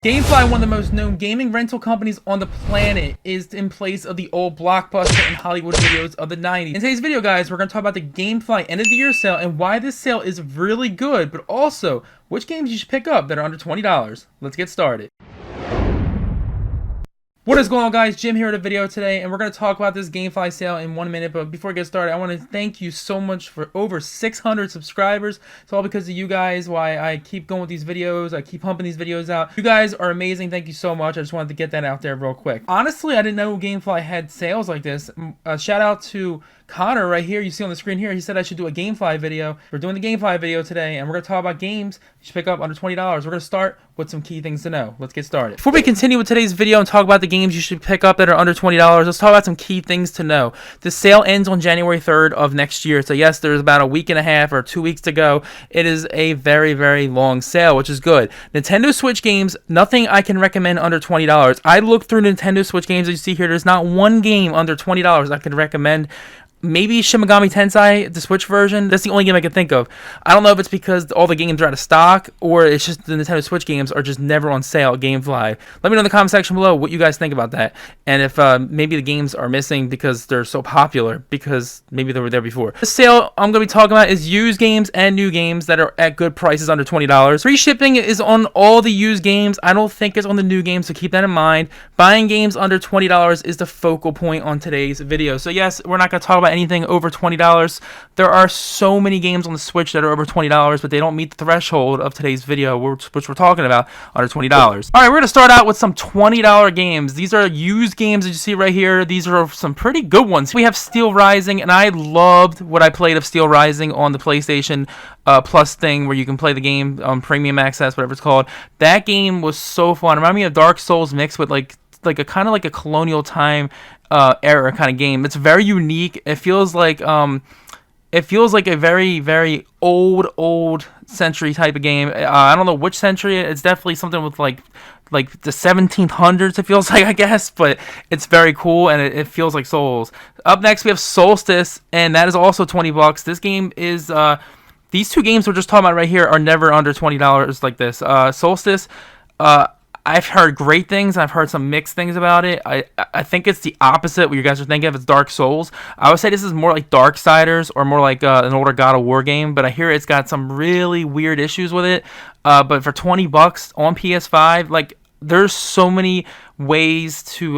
Gamefly, one of the most known gaming rental companies on the planet, is in place of the old Blockbuster and Hollywood videos of the 90s. In today's video, guys, we're going to talk about the Gamefly end of the year sale and why this sale is really good, but also which games you should pick up that are under $20. Let's get started. What is going on, guys? Jim here with a video today, and we're going to talk about this Gamefly sale in 1 minute. But before we get started, I want to thank you so much for over 600 subscribers. It's all because of you guys why I keep going with these videos. I keep pumping these videos out. You guys are amazing. Thank you so much. I just wanted to get that out there real quick. Honestly, I didn't know Gamefly had sales like this. Shout out to Connor right here. You see on the screen here. He said I should do a Gamefly video. We're doing the Gamefly video today, and we're going to talk about games you should pick up under $20. We're going to start with some key things to know. Let's get started. Before we continue with today's video and talk about the games you should pick up that are under $20, let's talk about some key things to know. The sale ends on January 3rd of next year. So yes, there's about a week and a half or 2 weeks to go. It is a very, very long sale, which is good. Nintendo Switch games, nothing I can recommend under $20. I looked through Nintendo Switch games as you see here. There's not one game under $20 I could recommend. Maybe Shin Megami Tensei, the Switch version. That's the only game I can think of. I don't know if it's because all the games are out of stock or it's just the Nintendo Switch games are just never on sale at Gamefly. Let me know in the comment section below what you guys think about that. And if maybe the games are missing because they're so popular, because maybe they were there before. The sale I'm going to be talking about is used games and new games that are at good prices under $20. Free shipping is on all the used games. I don't think it's on the new games, so keep that in mind. Buying games under $20 is the focal point on today's video. So yes, we're not going to talk about anything over $20. There are so many games on the Switch that are over $20, but they don't meet the threshold of today's video, which we're talking about, under $20. Alright, we're going to start out with some $20 games. These are used games that you see right here. These are some pretty good ones. We have Steel Rising, and I loved what I played of Steel Rising on the PlayStation Plus thing, where you can play the game on Premium Access, whatever it's called. That game was so fun. It reminded me of Dark Souls mixed with like a kind of like a colonial time era kind of game. It's very unique. It feels like a very, very old century type of game. I don't know which century. It's definitely something with like the 1700s, it feels like, I guess, but it's very cool and it feels like Souls. Up next we have Solstice, and that is also $20. This game is these two games we're just talking about right here are never under $20 like this. Solstice, I've heard great things. I've heard some mixed things about it. I think it's the opposite what you guys are thinking of. It's Dark Souls. I would say this is more like Darksiders or more like an older God of War game, but I hear it's got some really weird issues with it. But for $20 on PS5, like, there's so many ways to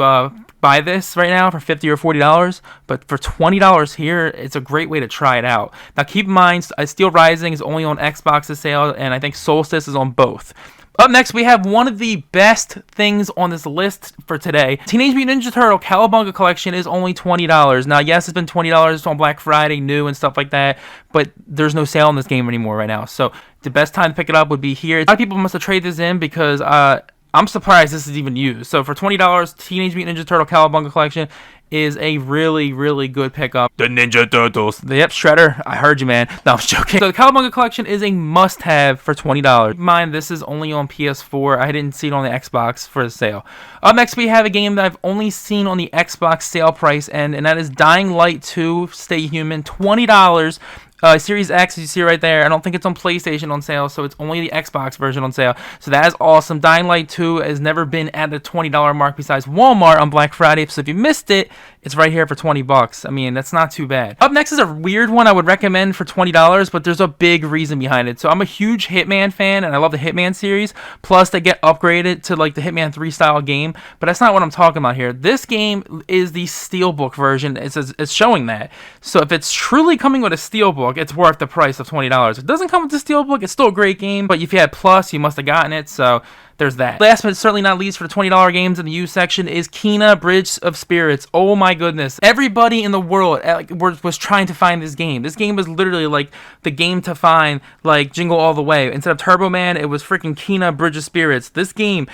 buy this right now for $50 or $40, but for $20 here, it's a great way to try it out. Now keep in mind, Steel Rising is only on Xbox's sale, and I think Solstice is on both. Up next, we have one of the best things on this list for today. Teenage Mutant Ninja Turtle Cowabunga Collection is only $20. Now, yes, it's been $20 on Black Friday, new and stuff like that, but there's no sale on this game anymore right now. So the best time to pick it up would be here. A lot of people must have traded this in because I'm surprised this is even used. So for $20, Teenage Mutant Ninja Turtle Cowabunga Collection is a really, really good pickup. The Ninja Turtles. Yep, Shredder. I heard you, man. No, I'm joking. So the Cowabunga Collection is a must-have for $20. Keep in mind, this is only on PS4. I didn't see it on the Xbox for the sale. Up next, we have a game that I've only seen on the Xbox sale price, and that is Dying Light 2 Stay Human. $20. Series X, as you see right there. I don't think it's on PlayStation on sale, so it's only the Xbox version on sale. So that is awesome. Dying Light 2 has never been at the $20 mark besides Walmart on Black Friday. So if you missed it, it's right here for $20. I mean, that's not too bad. Up next is a weird one I would recommend for $20, but there's a big reason behind it. So I'm a huge Hitman fan, and I love the Hitman series. Plus, they get upgraded to like the Hitman 3 style game, but that's not what I'm talking about here. This game is the Steelbook version. It's showing that. So if it's truly coming with a Steelbook, it's worth the price of $20. If it doesn't come with the Steelbook, it's still a great game, but if you had Plus, you must have gotten it, so there's that. Last but certainly not least for the $20 games in the used section is Kena Bridge of Spirits. Oh my goodness. Everybody in the world was trying to find this game. This game was literally like the game to find, like Jingle All the Way. Instead of Turbo Man, it was freaking Kena Bridge of Spirits. This game,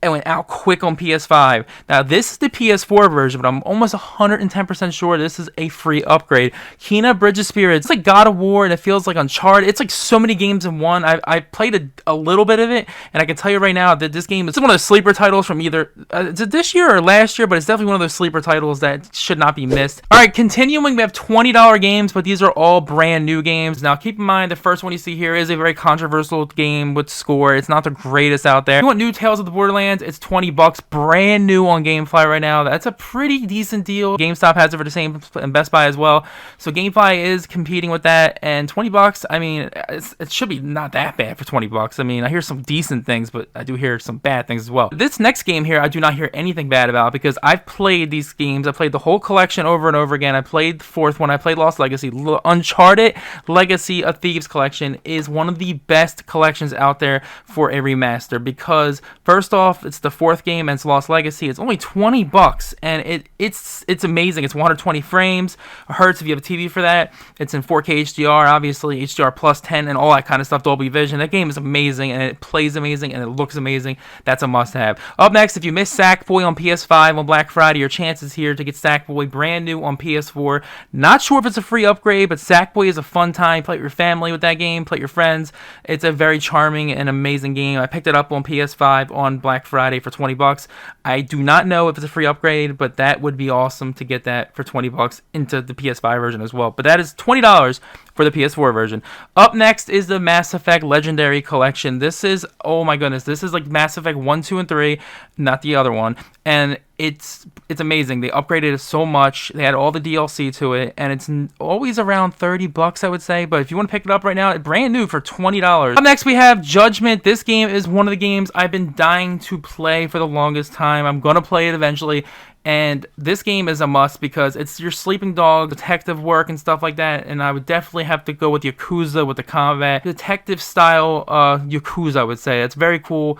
it went out quick on PS5. Now, this is the PS4 version, but I'm almost 110% sure this is a free upgrade. Kena Bridge of Spirits. It's like God of War, and it feels like Uncharted. It's like so many games in one. I played a little bit of it, and I can tell you right now that this game is one of those sleeper titles from either this year or last year, but it's definitely one of those sleeper titles that should not be missed. All right, continuing, we have $20 games, but these are all brand new games. Now, keep in mind, the first one you see here is a very controversial game with score. It's not the greatest out there. If you want new Tales of the Borderlands, it's $20, brand new on Gamefly right now. That's a pretty decent deal. GameStop has it for the same, and Best Buy as well. So Gamefly is competing with that, and $20. I mean, it should be not that bad for $20. I mean, I hear some decent things, but I do hear some bad things as well. This next game here, I do not hear anything bad about because I've played these games. I played the whole collection over and over again. I played the fourth one. I played Lost Legacy. Uncharted Legacy of Thieves collection is one of the best collections out there for a remaster because first off, it's the fourth game and it's Lost Legacy. It's only $20 and it's amazing. It's 120 frames, hertz if you have a TV for that. It's in 4K HDR, obviously HDR plus 10 and all that kind of stuff, Dolby Vision. That game is amazing and it plays amazing and it looks amazing. That's a must-have. Up next, if you missed Sackboy on PS5 on Black Friday, your chances here to get Sackboy brand new on PS4. Not sure if it's a free upgrade, but Sackboy is a fun time. Play with your family with that game, play with your friends. It's a very charming and amazing game. I picked it up on PS5 on Black Friday for $20. I do not know if it's a free upgrade, but that would be awesome to get that for $20 into the PS5 version as well. But that is $20 for the PS4 version. Up next is the Mass Effect Legendary Collection. This is, oh my goodness, this is like Mass Effect 1, 2, and 3, not the other one. And it's amazing. They upgraded it so much. They had all the DLC to it, and it's always around $30, I would say. But if you want to pick it up right now, it's brand new for $20. Up next, we have Judgment. This game is one of the games I've been dying to play for the longest time. I'm gonna play it eventually. And this game is a must because it's your sleeping dog, detective work, and stuff like that. And I would definitely have to go with Yakuza with the combat. Detective style Yakuza, I would say. It's very cool.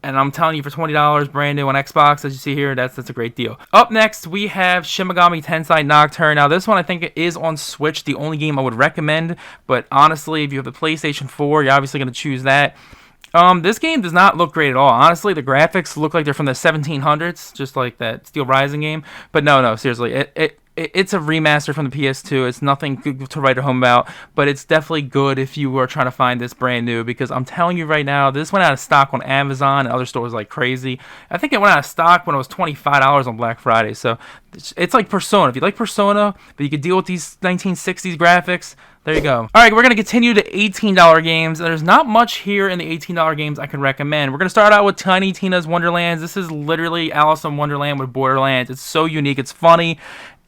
And I'm telling you, for $20, brand new on Xbox, as you see here, that's a great deal. Up next, we have Shin Megami Tensei Nocturne. Now, this one I think is on Switch, the only game I would recommend. But honestly, if you have the PlayStation 4, you're obviously going to choose that. This game does not look great at all. Honestly, the graphics look like they're from the 1700s, just like that Steel Rising game. But no, seriously, it's a remaster from the PS2. It's nothing good to write home about, but it's definitely good if you are trying to find this brand new, because I'm telling you right now, this went out of stock on Amazon and other stores like crazy. I think it went out of stock when it was $25 on Black Friday. So it's like Persona. If you like Persona, but you could deal with these 1960s graphics, there you go. All right, we're going to continue to $18 games. There's not much here in the $18 games I can recommend. We're going to start out with Tiny Tina's Wonderlands. This is literally Alice in Wonderland with Borderlands. It's so unique. It's funny.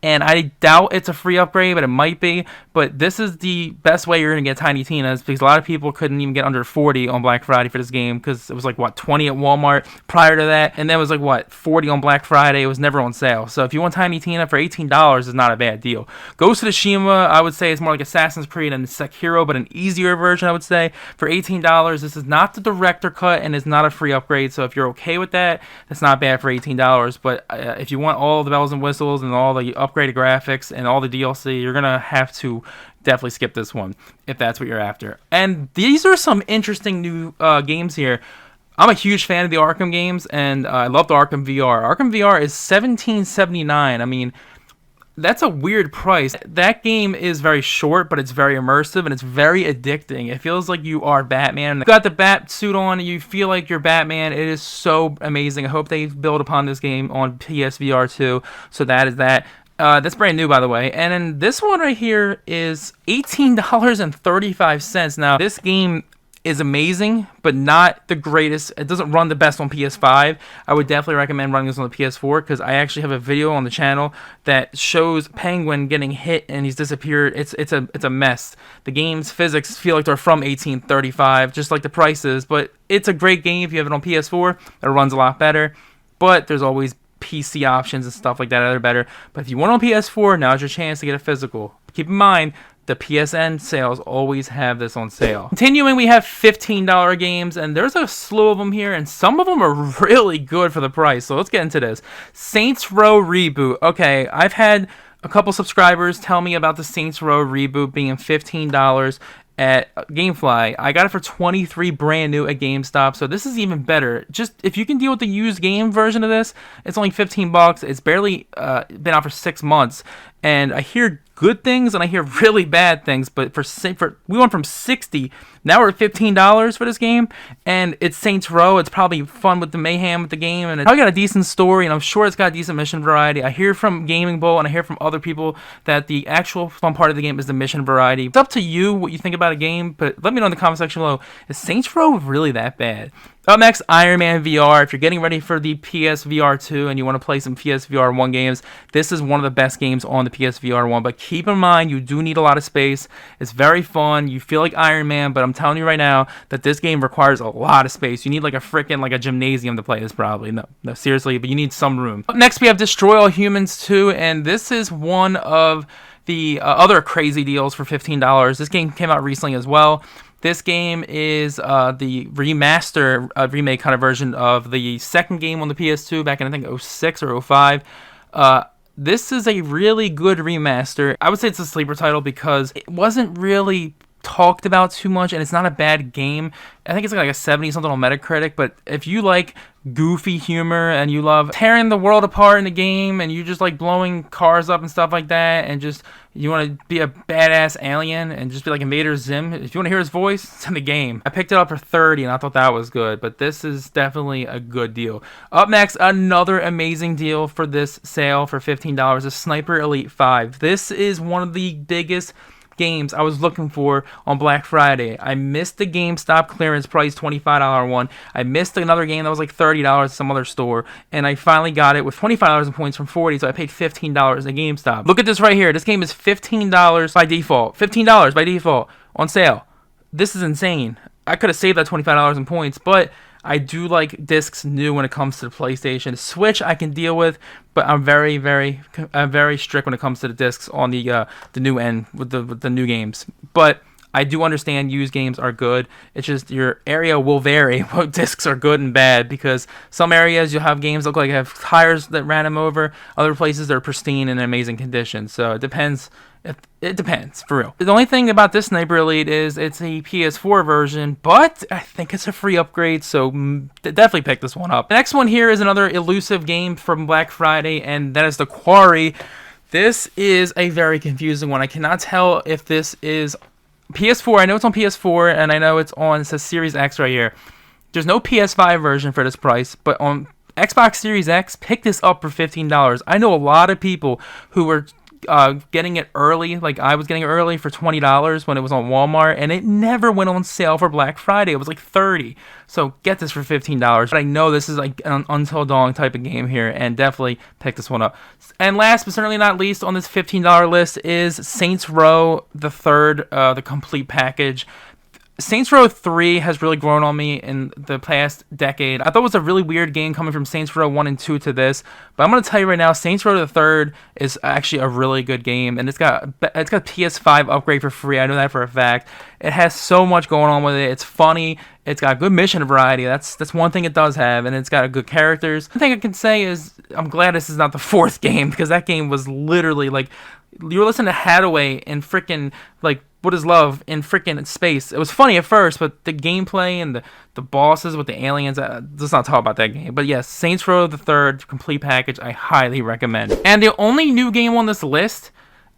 And I doubt it's a free upgrade, but it might be. But this is the best way you're going to get Tiny Tina's, because a lot of people couldn't even get under 40 on Black Friday for this game, because it was like, what, 20 at Walmart prior to that? And then it was like, what, 40 on Black Friday. It was never on sale. So if you want Tiny Tina for $18, is not a bad deal. Ghost of Tsushima, I would say, is more like Assassin's Creed and Sekiro, but an easier version, I would say. For $18, this is not the director cut and is not a free upgrade. So if you're okay with that, that's not bad for $18. But if you want all the bells and whistles and all the upgraded graphics and all the DLC, you're gonna have to definitely skip this one if that's what you're after. And these are some interesting new games here. I'm a huge fan of the Arkham games, and I love the Arkham VR. Arkham VR is $17.79. I mean, that's a weird price. That game is very short, but it's very immersive and it's very addicting. It feels like you are Batman. You got the bat suit on and you feel like you're Batman. It is so amazing. I hope they build upon this game on PSVR 2. So that is that. That's brand new, by the way. And then this one right here is $18.35. Now, this game is amazing, but not the greatest. It doesn't run the best on PS5. I would definitely recommend running this on the PS4, because I actually have a video on the channel that shows Penguin getting hit and he's disappeared. It's a mess. The game's physics feel like they're from 1835, just like the prices. But it's a great game if you have it on PS4. It runs a lot better. But there's always PC options and stuff like that that are better. But if you want on PS4, now's your chance to get a physical. Keep in mind, the PSN sales always have this on sale. Continuing, we have $15 games, and there's a slew of them here, and some of them are really good for the price. So let's get into this. Saints Row Reboot. Okay, I've had a couple subscribers tell me about the Saints Row Reboot being $15, at Gamefly. I got it for 23 brand new at GameStop, so this is even better. Just if you can deal with the used game version of this, it's only 15 bucks. It's barely been out for 6 months, and I hear good things and I hear really bad things. But for we went from 60, now we're at $15 for this game, and it's Saints Row. It's probably fun with the mayhem with the game, and it's probably got a decent story, and I'm sure it's got a decent mission variety. I hear from Gaming Bowl and I hear from other people that the actual fun part of the game is the mission variety. It's up to you what you think about a game, but let me know in the comment section below. Is Saints Row really that bad? Up next, Iron Man VR. If you're getting ready for the PSVR 2 and you want to play some PSVR 1 games, this is one of the best games on the PSVR 1. But keep in mind, you do need a lot of space. It's very fun. You feel like Iron Man, but I'm telling you right now that this game requires a lot of space. You need like a gymnasium to play this probably. No, seriously, but you need some room. Up next, we have Destroy All Humans 2, and this is one of the other crazy deals for $15. This game came out recently as well. This game is the remaster, remake kind of version of the second game on the PS2 back in, I think, 06 or 05. This is a really good remaster. I would say it's a sleeper title because it wasn't really talked about too much, and it's not a bad game. I think it's like a 70 something on Metacritic, but if you like goofy humor and you love tearing the world apart in the game and you just like blowing cars up and stuff like that, and just you want to be a badass alien and just be like Invader Zim, if you want to hear his voice, it's in the game. I picked it up for 30 and I thought that was good, but this is definitely a good deal. Up next, another amazing deal for this sale for $15 is Sniper Elite 5. This is one of the biggest games I was looking for on Black Friday. I missed the GameStop clearance price $25 one. I missed another game that was like $30 at some other store, and I finally got it with $25 in points from 40, so I paid $15 at GameStop. Look at this right here. This game is $15 by default. $15 by default on sale. This is insane. I could have saved that $25 in points, but I do like discs new when it comes to the PlayStation. Switch I can deal with, but I'm very strict when it comes to the discs on the new end with the new games. But I do understand used games are good. It's just your area will vary what discs are good and bad, because some areas you'll have games look like they have tires that ran them over. Other places they're pristine and in amazing condition. So it depends. It depends, for real. The only thing about this Sniper Elite is it's a PS4 version, but I think it's a free upgrade, so definitely pick this one up. The next one here is another elusive game from Black Friday, and that is The Quarry. This is a very confusing one. I cannot tell if this is PS4. I know it's on PS4, and I know it says Series X right here. There's no PS5 version for this price, but on Xbox Series X, pick this up for $15. I know a lot of people who were getting it early, like I was getting it early for $20 when it was on Walmart, and it never went on sale for Black Friday. It was like $30. So get this for $15. But I know this is like an Until Dawn type of game here, and definitely pick this one up. And last but certainly not least on this $15 list is Saints Row the Third, the complete package. Saints Row 3 has really grown on me in the past decade. I thought it was a really weird game coming from Saints Row 1 and 2 to this, but I'm going to tell you right now, Saints Row the Third is actually a really good game, and it's got PS5 upgrade for free. I know that for a fact. It has so much going on with it. It's funny. It's got good mission variety. That's one thing it does have, and it's got good characters. One thing I can say is I'm glad this is not the fourth game, because that game was literally like you were listening to Hathaway and freaking like What Is Love in freaking space. It was funny at first, but the gameplay and the bosses with the aliens, let's not talk about that game. But yes, Saints Row the Third complete package, I highly recommend. And the only new game on this list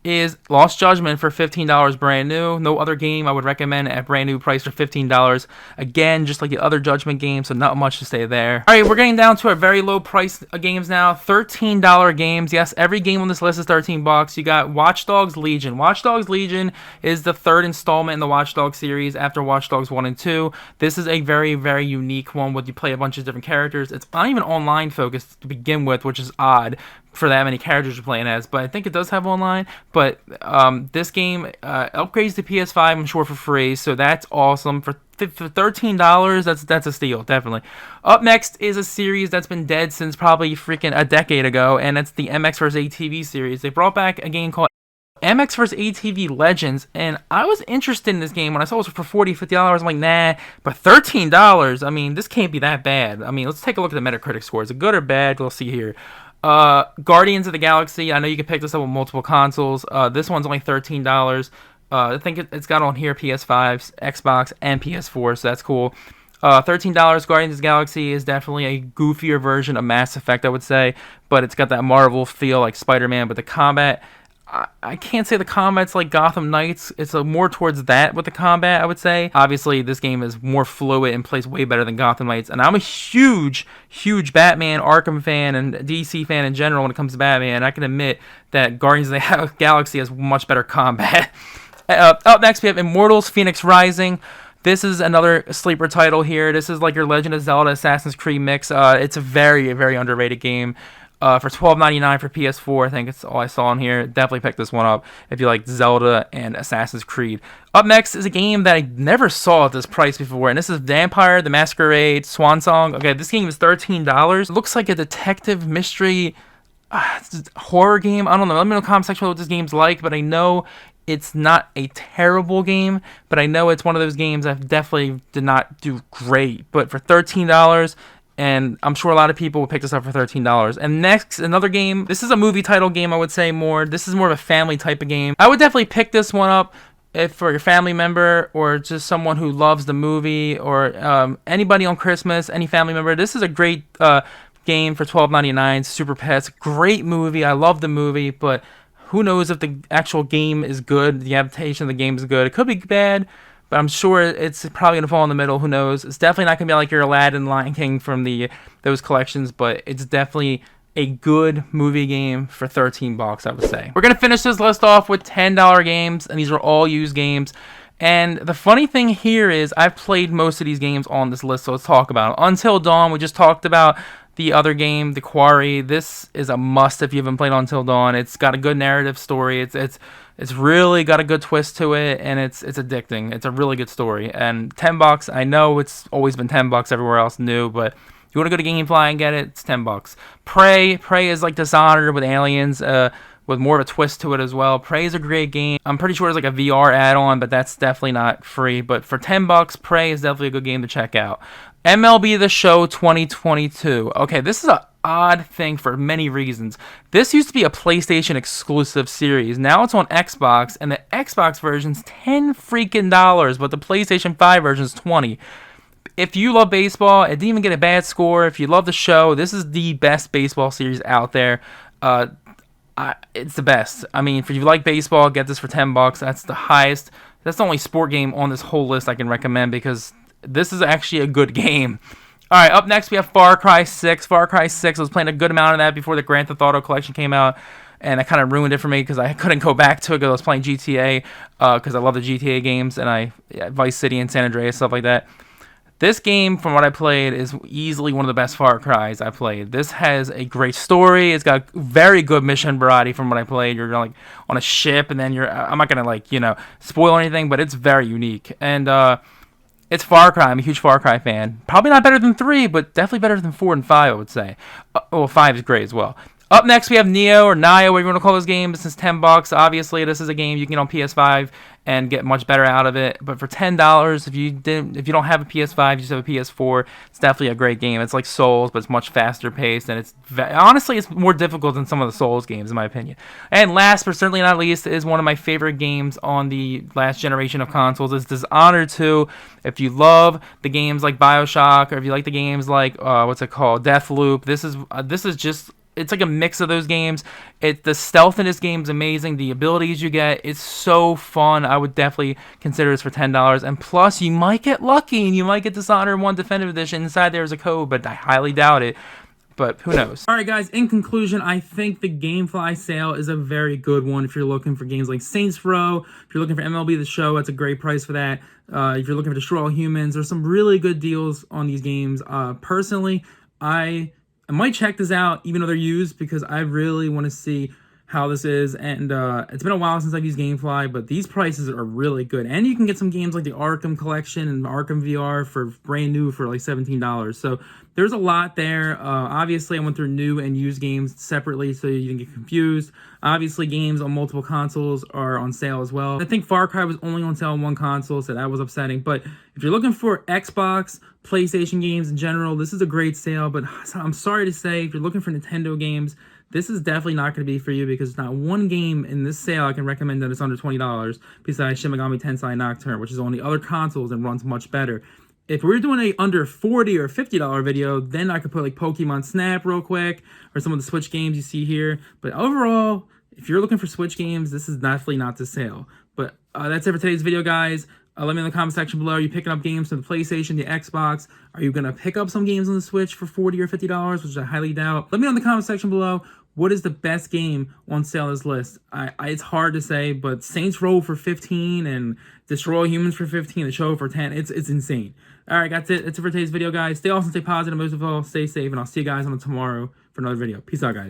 is Lost Judgment for $15 brand new. No other game I would recommend at brand new price for $15. Again, just like the other Judgment games, so not much to say there. Alright, we're getting down to our very low price games now. $13 games. Yes, every game on this list is 13 bucks. You got Watch Dogs Legion. Watch Dogs Legion is the third installment in the Watch Dogs series after Watch Dogs 1 and 2. This is a very unique one where you play a bunch of different characters. It's not even online focused to begin with, which is odd for that many characters you're playing as, but I think it does have online. But this game upgrades to PS5, I'm sure, for free, so that's awesome. For $13, that's a steal, definitely. Up next is a series that's been dead since probably freaking a decade ago, and it's the MX vs. ATV series. They brought back a game called MX vs. ATV Legends, and I was interested in this game when I saw it was for $40, $50. I'm like, nah, but $13, I mean, this can't be that bad. I mean, let's take a look at the Metacritic score. Is it good or bad? We'll see here. Guardians of the Galaxy, I know you can pick this up with multiple consoles. This one's only $13. I think it's got on here PS5, Xbox, and PS4, so that's cool. $13 Guardians of the Galaxy is definitely a goofier version of Mass Effect, I would say, but it's got that Marvel feel like Spider-Man, but the combat, I can't say the combat's like Gotham Knights. It's more towards that with the combat, I would say. Obviously, this game is more fluid and plays way better than Gotham Knights, and I'm a huge Batman, Arkham fan, and DC fan in general when it comes to Batman. I can admit that Guardians of the Galaxy has much better combat. Up next, we have Immortals Phoenix Rising. This is another sleeper title here. This is like your Legend of Zelda Assassin's Creed mix. It's a very underrated game. For $12.99 for PS4, I think it's all I saw in here. Definitely pick this one up if you like Zelda and Assassin's Creed. Up next is a game that I never saw at this price before, and this is Vampire the Masquerade Swansong. Okay, this game is $13. It looks like a detective mystery horror game. I don't know. Let me know in the comment section what this game's like, but I know it's not a terrible game, but I know it's one of those games that definitely did not do great. But for $13, and I'm sure a lot of people will pick this up for $13. And next, another game. This is a movie title game, I would say more. This is more of a family type of game. I would definitely pick this one up if for your family member or just someone who loves the movie, or anybody on Christmas, any family member. This is a great game for $12.99. Super Pets. Great movie. I love the movie, but who knows if the actual game is good, the adaptation of the game is good. It could be bad, but I'm sure it's probably going to fall in the middle. Who knows? It's definitely not going to be like your Aladdin, Lion King from those collections, but it's definitely a good movie game for $13, I would say. We're going to finish this list off with $10 games, and these are all used games. And the funny thing here is I've played most of these games on this list, so let's talk about it. Until Dawn, we just talked about. The other game, The Quarry, this is a must if you haven't played Until Dawn. It's got a good narrative story. It's really got a good twist to it, and it's addicting. It's a really good story. And $10, I know it's always been $10 everywhere else new, but if you want to go to Gamefly and get it, it's $10. Prey is like Dishonored with aliens, with more of a twist to it as well. Prey is a great game. I'm pretty sure it's like a VR add-on, but that's definitely not free. But for $10, Prey is definitely a good game to check out. MLB The Show 2022. Okay, this is an odd thing for many reasons. This used to be a PlayStation exclusive series. Now it's on Xbox, and the Xbox version's $10 freaking dollars, but the PlayStation 5 version's $20. If you love baseball, it didn't even get a bad score. If you love the show, this is the best baseball series out there. It's the best. I mean, if you like baseball, get this for $10. That's the highest. That's the only sport game on this whole list I can recommend, because this is actually a good game. All right, up next we have Far Cry 6. Far Cry 6, I was playing a good amount of that before the Grand Theft Auto collection came out, and it kind of ruined it for me because I couldn't go back to it because I was playing GTA, because I love the GTA games, and Vice City and San Andreas, stuff like that. This game, from what I played, is easily one of the best Far Cries I played. This has a great story. It's got very good mission variety from what I played. You're like on a ship, and then I'm not gonna spoil anything, but it's very unique. And it's Far Cry. I'm a huge Far Cry fan. Probably not better than 3, but definitely better than 4 and 5, I would say. 5 is great as well. Up next, we have Neo, or Nio, whatever you want to call this game. This is $10. Obviously, this is a game you can get on PS5 and get much better out of it. But for $10, if you don't have a PS5, you just have a PS4, it's definitely a great game. It's like Souls, but it's much faster paced, and honestly, it's more difficult than some of the Souls games, in my opinion. And last, but certainly not least, is one of my favorite games on the last generation of consoles. Is Dishonored 2. If you love the games like BioShock, or if you like the games like Deathloop, this is just. It's like a mix of those games. The stealth in this game is amazing. The abilities you get, it's so fun. I would definitely consider this for $10. And plus, you might get lucky, and you might get Dishonored 1 Definitive Edition. Inside there is a code, but I highly doubt it. But who knows? All right, guys, in conclusion, I think the Gamefly sale is a very good one if you're looking for games like Saints Row. If you're looking for MLB The Show, that's a great price for that. If you're looking for Destroy All Humans, there's some really good deals on these games. Personally, I might check this out, even though they're used, because I really want to see how this is. And it's been a while since I've used Gamefly, but these prices are really good. And you can get some games like the Arkham Collection and Arkham VR for brand new for like $17. So there's a lot there. Obviously, I went through new and used games separately so you didn't get confused. Obviously, games on multiple consoles are on sale as well. I think Far Cry was only on sale on one console, so that was upsetting. But if you're looking for Xbox, PlayStation games in general, this is a great sale. But I'm sorry to say, if you're looking for Nintendo games, this is definitely not going to be for you, because there's not one game in this sale I can recommend that is under $20 besides Shin Megami Tensei Nocturne, which is on the other consoles and runs much better. If we're doing a under $40 or $50 video, then I could put like Pokemon Snap real quick, or some of the Switch games you see here. But overall, if you're looking for Switch games, this is definitely not the sale. But that's it for today's video, guys. Let me know in the comment section below. Are you picking up games from the PlayStation, the Xbox? Are you going to pick up some games on the Switch for $40 or $50, which I highly doubt? Let me know in the comment section below. What is the best game on sale on this list? It's hard to say, but Saints Row for 15 and Destroy Humans for 15, the show for 10. It's insane. All right, that's it. That's it for today's video, guys. Stay awesome, stay positive, most of all, stay safe, and I'll see you guys on tomorrow for another video. Peace out, guys.